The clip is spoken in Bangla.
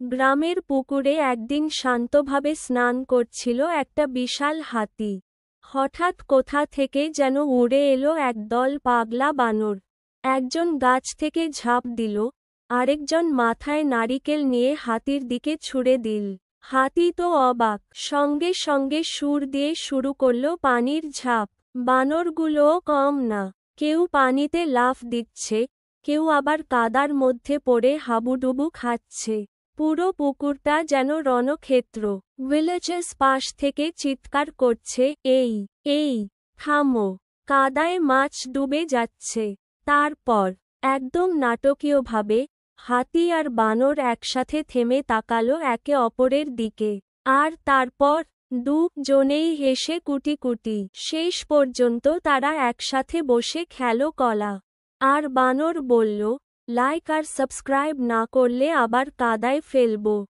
গ্রামের পুকুরে একদিন শান্তভাবে স্নান করছিল একটা বিশাল হাতি। হঠাৎ কোথা থেকে যেন উড়ে এলো একদল পাগলা বানর। একজন গাছ থেকে ঝাঁপ দিল, আরেকজন মাথায় নারিকেল নিয়ে হাতির দিকে ছুঁড়ে দিল। হাতি তো অবাক, সঙ্গে সঙ্গে সুর দিয়ে শুরু করল পানির ঝাঁপ। বানরগুলোও কম না, কেউ পানিতে লাফ দিচ্ছে, কেউ আবার কাদার মধ্যে পড়ে হাবুডুবু খাচ্ছে। পুরো পুকুরটা যেন রণক্ষেত্র। ভিলেজার্স পাশ থেকে চিৎকার করছে, এই থামো, কাদায় মাছ ডুবে যাচ্ছে। তারপর একদম নাটকীয়ভাবে হাতি আর বানর একসাথে থেমে তাকালো একে অপরের দিকে। আর তারপর দুজনেই হেসে কুটি কুটি। শেষ পর্যন্ত তারা একসাথে বসে খেলো কলা। আর বানর বলল, লাইক আর সাবস্ক্রাইব না করলে আবার কাদায় ফেলবো।